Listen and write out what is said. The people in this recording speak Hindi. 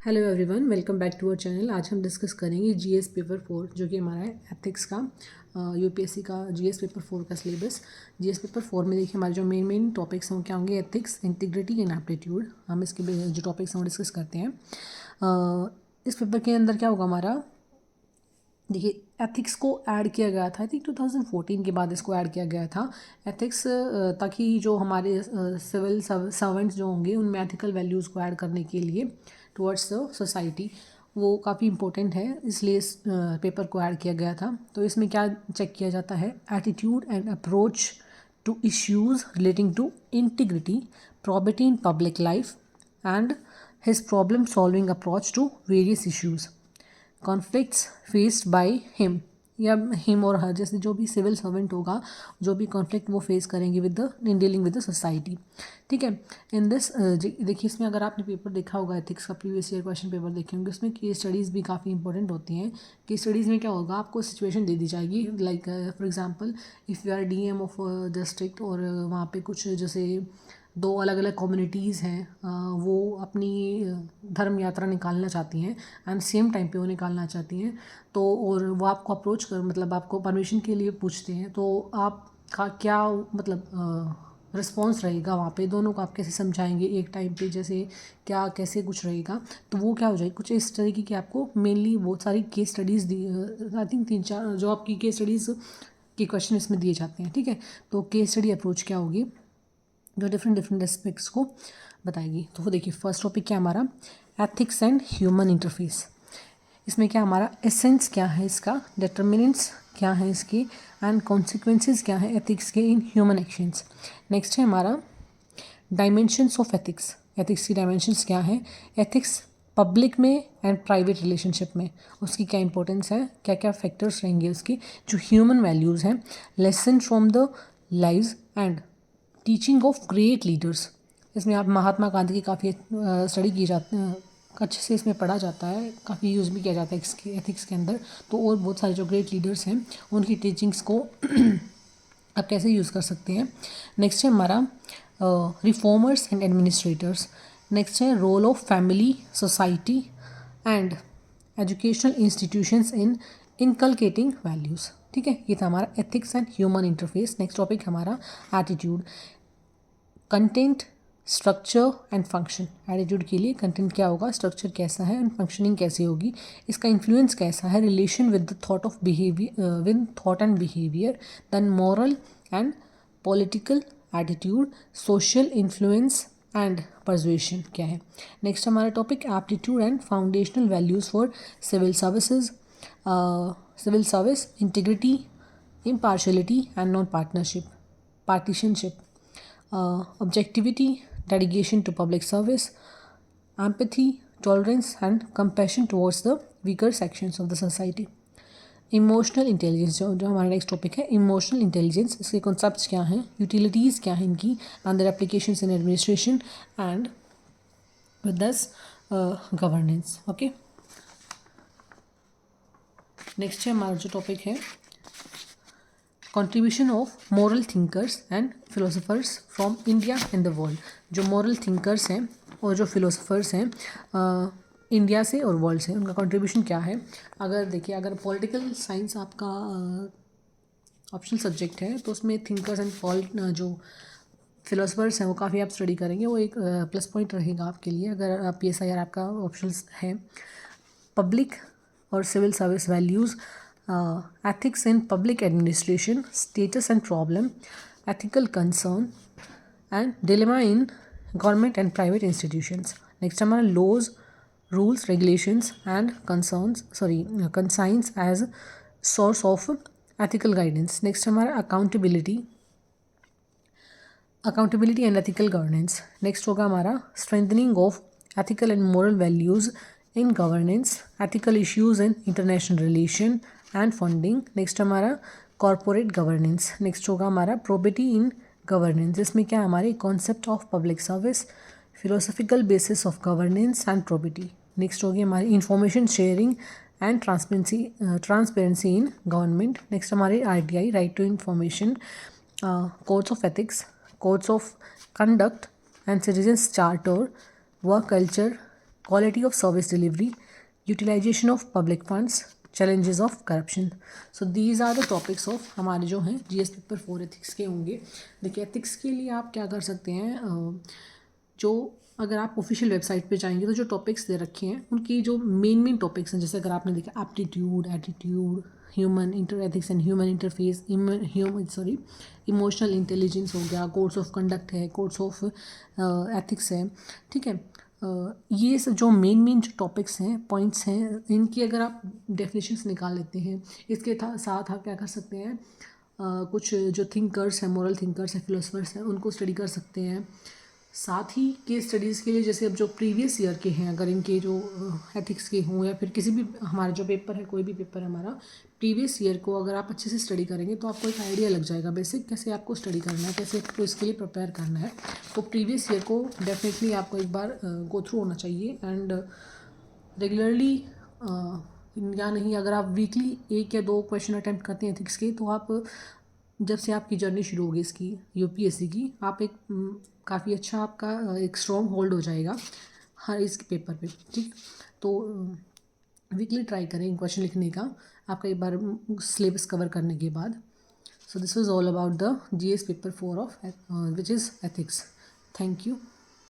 Hello everyone, welcome back to our channel. आज हम डिस्कस करेंगे जीएस पेपर 4 जो कि हमारा है एथिक्स का, यूपीएससी का जीएस पेपर 4 का सिलेबस। जीएस पेपर 4 में देखिए हमारे जो मेन टॉपिक्स हैं वो क्या होंगे, एथिक्स, इंटीग्रिटी एंड एप्टीट्यूड। हम इसके जो टॉपिक्स हैं वो डिस्कस करते हैं। इस पेपर के अंदर क्या होगा हमारा, देखिए एथिक्स को ऐड किया गया था, आई थिंक 2014 के बाद इसको ऐड किया गया था एथिक्स, ताकि जो हमारे सिविल सर्वेंट्स जो होंगे उनमें एथिकल वैल्यूज़ को ऐड करने के लिए टुवर्ड्स द सोसाइटी वो काफ़ी इंपॉर्टेंट है, इसलिए इस पेपर को ऐड किया गया था। तो इसमें क्या चेक किया जाता है, attitude and approach to issues relating to integrity, probity in public life and his problem solving approach to various issues, conflicts faced by him या हिम और हर, जैसे जो भी सिविल सर्वेंट होगा जो भी कॉन्फ्लिक्ट वो फेस करेंगे with the in dealing with the society. ठीक है, इन दिस देखिए इसमें अगर आपने पेपर देखा होगा एथिक्स का, प्रीवियस ईयर क्वेश्चन पेपर देखे होंगे, उसमें केस स्टडीज़ भी काफ़ी इंपॉर्टेंट होती हैं। केस स्टडीज़ में क्या होगा, आपको सिचुएशन दे दी जाएगी, like for example if you are DM of district और वहाँ पे कुछ जैसे दो अलग अलग कम्युनिटीज़ हैं, वो अपनी धर्म यात्रा निकालना चाहती हैं एंड सेम टाइम पे वो निकालना चाहती हैं, तो और वो आपको अप्रोच कर मतलब आपको परमिशन के लिए पूछते हैं, तो आपका क्या मतलब रिस्पॉन्स रहेगा वहाँ पे, दोनों को आप कैसे समझाएंगे एक टाइम पे, जैसे क्या कैसे कुछ रहेगा, तो वो क्या हो जाएगी कुछ इस तरीके की आपको मेनली बहुत सारी case studies the, I think 3-4 जो आपकी केस स्टडीज़ के क्वेश्चन इसमें दिए जाते हैं। ठीक है, तो केस स्टडी अप्रोच क्या होगी जो डिफरेंट एस्पेक्ट्स को बताएगी। तो वो देखिए फर्स्ट टॉपिक क्या हमारा, एथिक्स एंड ह्यूमन इंटरफेस। इसमें क्या हमारा एसेंस क्या है इसका, डिटर्मिनेंट्स क्या है इसके एंड कॉन्सिक्वेंसेस क्या है एथिक्स के इन ह्यूमन एक्शंस। नेक्स्ट है हमारा डायमेंशंस ऑफ एथिक्स, एथिक्स की डायमेंशंस क्या है, एथिक्स पब्लिक में एंड प्राइवेट रिलेशनशिप में उसकी क्या इंपॉर्टेंस है, क्या क्या फैक्टर्स रहेंगे उसके, जो ह्यूमन वैल्यूज़ हैं, lesson from the lives and teaching of great leaders. इसमें आप महात्मा गांधी की काफ़ी स्टडी की जाती है, अच्छे से इसमें पढ़ा जाता है, काफ़ी यूज़ भी किया जाता है इसके एथिक्स के अंदर। तो और बहुत सारे जो ग्रेट लीडर्स हैं उनकी टीचिंग्स को आप कैसे यूज़ कर सकते हैं। नेक्स्ट है हमारा रिफॉर्मर्स एंड एडमिनिस्ट्रेटर्स। नेक्स्ट है role of family, society and educational institutions in inculcating values. ठीक है, ये था हमारा ethics and human interface. Next topic हमारा attitude, content, structure and function. Attitude के लिए कंटेंट क्या होगा, स्ट्रक्चर कैसा है एंड फंक्शनिंग कैसी होगी, इसका इन्फ्लुएंस कैसा है, relation with the thought of behaviour, with thought and behaviour, then moral and political attitude, social influence and persuasion क्या है। नेक्स्ट हमारा topic aptitude and foundational values for civil services, civil service, integrity, impartiality and partisanship, objectivity, dedication to public service, empathy, tolerance and compassion towards the weaker sections of the society. Emotional intelligence जो हमारा नेक्स्ट टॉपिक है, इमोशनल इंटेलिजेंस, इसके कॉन्सेप्ट्स क्या हैं, यूटिलिटीज़ क्या हैं इनकी, and their applications in administration and with this governance. Okay, next है हमारा जो टॉपिक है, contribution of moral thinkers and philosophers from India and the world. जो मॉरल थिंकर्स हैं और जो फिलोसोफर्स हैं इंडिया से और वर्ल्ड से, उनका कंट्रीब्यूशन क्या है। अगर देखिए, अगर पॉलिटिकल साइंस आपका ऑप्शनल सब्जेक्ट है तो उसमें थिंकर्स एंड जो फिलोसफर्स हैं वो काफ़ी आप स्टडी करेंगे, वो एक प्लस पॉइंट रहेगा आपके लिए अगर आप PSIR आपका ऑप्शनल है। पब्लिक और civil service values, ethics in public administration, status and problem, ethical concern and dilemma in government and private institutions. Next हमारा laws, rules, regulations and conscience as source of ethical guidance. Next हमारा accountability and ethical governance. Next होगा हमारा strengthening of ethical and moral values in governance, ethical issues in international relation and funding. Next हमारा कॉरपोरेट गवर्नेंस। नेक्स्ट होगा हमारा प्रोबिटी इन गवर्नेंस, जिसमें क्या हमारे concept of public service, philosophical basis of governance and probity. Next होगी हमारी information sharing and transparency in government. Next हमारे RTI, right to information, codes of ethics, codes of conduct and citizens charter, work culture, quality of service delivery, utilization of public funds, challenges of corruption. So these are the topics of हमारे जो हैं GS पेपर 4 एथिक्स के होंगे. देखिए एथिक्स के लिए आप क्या कर सकते हैं, जो अगर आप ऑफिशियल वेबसाइट पे जाएंगे तो जो टॉपिक्स दे रखे हैं उनकी जो मेन टॉपिक्स हैं, जैसे अगर आपने देखा aptitude, attitude, human inter ethics and human interface, emotional intelligence हो गया, कोड्स ऑफ कंडक्ट है, कोड्स ऑफ एथिक्स है, ठीक है. ये सब जो मेन जो टॉपिक्स हैं, पॉइंट्स हैं, इनकी अगर आप डेफिनेशंस निकाल लेते हैं, इसके साथ आप क्या कर सकते हैं, कुछ जो थिंकर्स हैं, मोरल थिंकर्स हैं, फिलोसफर्स हैं, उनको स्टडी कर सकते हैं. साथ ही केस स्टडीज़ के लिए जैसे अब जो प्रीवियस ईयर के हैं, अगर इनके जो एथिक्स के हों या फिर किसी भी हमारा जो पेपर है, कोई भी पेपर है हमारा, प्रीवियस ईयर को अगर आप अच्छे से स्टडी करेंगे तो आपको एक आइडिया लग जाएगा बेसिक कैसे आपको स्टडी करना है, कैसे आपको इसके लिए प्रिपेयर करना है. तो प्रीवियस ईयर को डेफिनेटली आपको एक बार गो थ्रू होना चाहिए. एंड रेगुलरली या नहीं, अगर आप वीकली 1 या 2 क्वेश्चन अटैम्प्ट करते हैं एथिक्स के, तो आप जब से आपकी जर्नी शुरू होगी इसकी यूपीएससी की, आप एक काफ़ी अच्छा आपका एक स्ट्रॉन्ग होल्ड हो जाएगा हर इसके पेपर पे, ठीक. तो वीकली ट्राई करें क्वेश्चन लिखने का आपका एक बार सिलेबस कवर करने के बाद. So this was all about the GS paper 4 of which is ethics. Thank you.